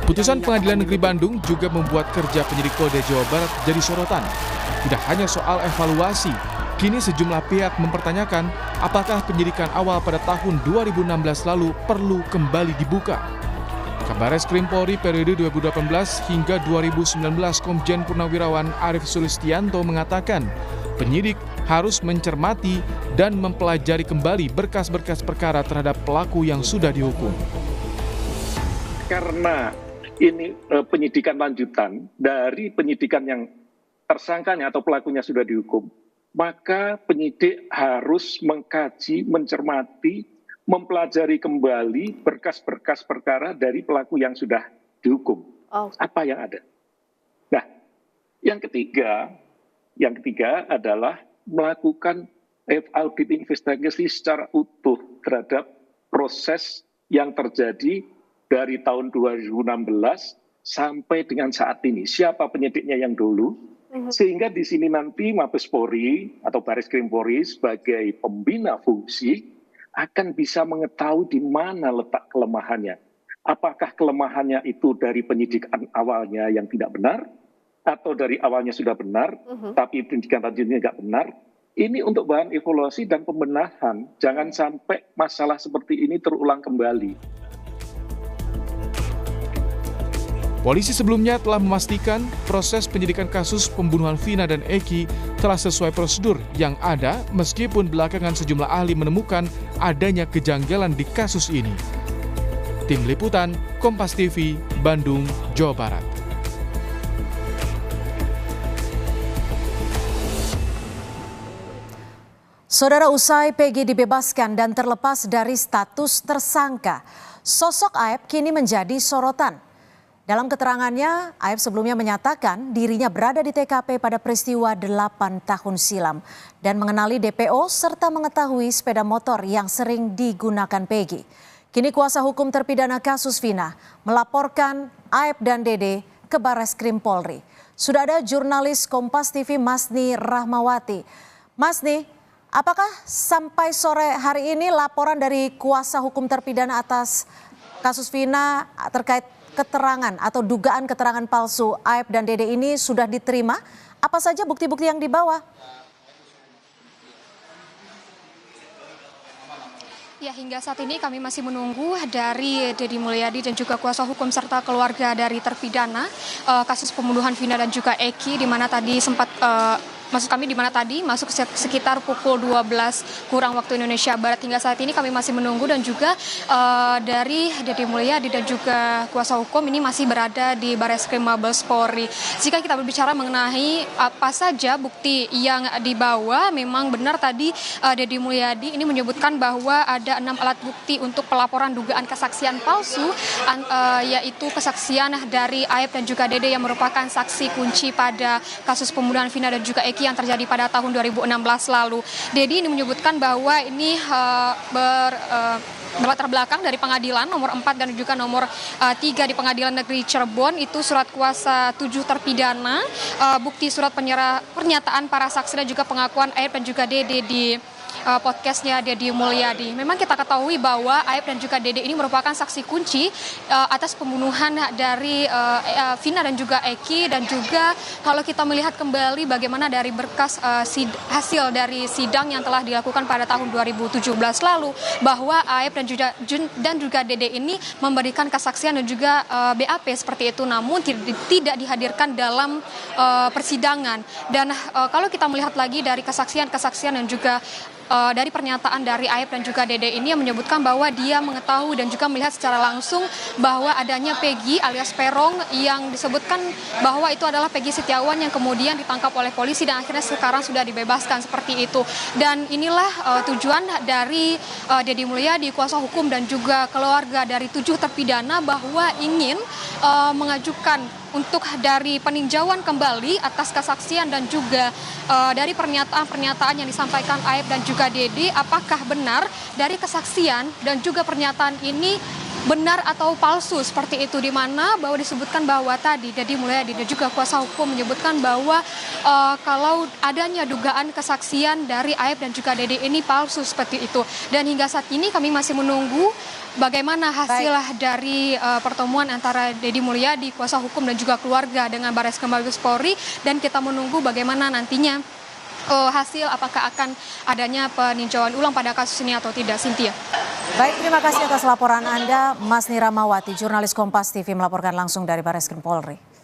Putusan Pengadilan Negeri Bandung juga membuat kerja penyidik Polda Jawa Barat jadi sorotan. Tidak hanya soal evaluasi, kini sejumlah pihak mempertanyakan apakah penyidikan awal pada tahun 2016 lalu perlu kembali dibuka. Kabarreskrim Polri periode 2018 hingga 2019 Komjen Purnawirawan Arief Sulistianto mengatakan, penyidik harus mencermati dan mempelajari kembali berkas-berkas perkara terhadap pelaku yang sudah dihukum. Karena ini penyidikan lanjutan dari penyidikan yang tersangkanya atau pelakunya sudah dihukum, maka penyidik harus mengkaji, mencermati, mempelajari kembali berkas-berkas perkara dari pelaku yang sudah dihukum. Apa yang ada? Nah, yang ketiga adalah melakukan audit investigasi secara utuh terhadap proses yang terjadi dari tahun 2016 sampai dengan saat ini. Siapa penyidiknya yang dulu? Sehingga di sini nanti Mabes Polri atau Barreskrim Polri sebagai pembina fungsi akan bisa mengetahui di mana letak kelemahannya. Apakah kelemahannya itu dari penyidikan awalnya yang tidak benar, atau dari awalnya sudah benar, tapi penyidikan lanjutnya tidak benar. Ini untuk bahan evaluasi dan pembenahan. Jangan sampai masalah seperti ini terulang kembali. Polisi sebelumnya telah memastikan proses penyidikan kasus pembunuhan Vina dan Eki telah sesuai prosedur yang ada meskipun belakangan sejumlah ahli menemukan adanya kejanggalan di kasus ini. Tim Liputan, Kompas TV, Bandung, Jawa Barat. Saudara, usai Peggy dibebaskan dan terlepas dari status tersangka, sosok Aep kini menjadi sorotan. Dalam keterangannya, Aep sebelumnya menyatakan dirinya berada di TKP pada peristiwa 8 tahun silam dan mengenali DPO serta mengetahui sepeda motor yang sering digunakan Peggy. Kini kuasa hukum terpidana kasus Vina melaporkan Aep dan Dede ke Barreskrim Polri. Sudah ada jurnalis Kompas TV Masni Rahmawati. Masni, apakah sampai sore hari ini laporan dari kuasa hukum terpidana atas kasus Vina terkait keterangan atau dugaan keterangan palsu Aep dan Dede ini sudah diterima? Apa saja bukti-bukti yang dibawa? Ya, hingga saat ini kami masih menunggu dari Deddy Mulyadi dan juga kuasa hukum serta keluarga dari terpidana kasus pembunuhan Vina dan juga Eki, di mana tadi sempat masuk sekitar pukul 12 kurang waktu Indonesia Barat. Hingga saat ini kami masih menunggu dan juga dari Deddy Mulyadi dan juga kuasa hukum ini masih berada di Barreskrim Mabes Polri. Jika kita berbicara mengenai apa saja bukti yang dibawa, memang benar tadi Deddy Mulyadi ini menyebutkan bahwa ada 6 alat bukti untuk pelaporan dugaan kesaksian palsu, yaitu kesaksian dari Aep dan juga Dede yang merupakan saksi kunci pada kasus pembunuhan Vina dan juga Eki yang terjadi pada tahun 2016 lalu. Deddy ini menyebutkan bahwa ini berlatar belakang dari pengadilan nomor 4 dan juga nomor 3 di Pengadilan Negeri Cirebon, itu surat kuasa 7 terpidana, bukti surat pernyataan para saksi dan juga pengakuan Aep dan juga Dede di podcastnya Deddy Mulyadi. Memang kita ketahui bahwa Aep dan juga Dede ini merupakan saksi kunci atas pembunuhan dari Vina dan juga Eki, dan juga kalau kita melihat kembali bagaimana dari berkas hasil dari sidang yang telah dilakukan pada tahun 2017 lalu, bahwa Aep dan juga Dede ini memberikan kesaksian dan juga BAP seperti itu, namun tidak dihadirkan dalam persidangan. Dan kalau kita melihat lagi dari kesaksian dan juga dari pernyataan dari Aep dan juga Dede ini yang menyebutkan bahwa dia mengetahui dan juga melihat secara langsung bahwa adanya Peggy alias Peron yang disebutkan bahwa itu adalah Peggy Setiawan yang kemudian ditangkap oleh polisi dan akhirnya sekarang sudah dibebaskan seperti itu. Dan inilah tujuan dari Deddy Mulyadi, kuasa hukum dan juga keluarga dari 7 terpidana, bahwa ingin mengajukan untuk dari peninjauan kembali atas kesaksian dan juga dari pernyataan-pernyataan yang disampaikan Aep dan juga Dede, apakah benar dari kesaksian dan juga pernyataan ini benar atau palsu seperti itu, di mana bahwa disebutkan bahwa tadi Deddy Mulyadi dan juga kuasa hukum menyebutkan bahwa kalau adanya dugaan kesaksian dari Aep dan juga Dede ini palsu seperti itu. Dan hingga saat ini kami masih menunggu bagaimana hasil dari pertemuan antara Deddy Mulyadi, kuasa hukum dan juga keluarga dengan Barreskrim Mabes Polri, dan kita menunggu bagaimana nantinya hasil apakah akan adanya peninjauan ulang pada kasus ini atau tidak, Cynthia. Baik, terima kasih atas laporan Anda, Mas Niramawati, jurnalis Kompas TV melaporkan langsung dari Barreskrim Polri.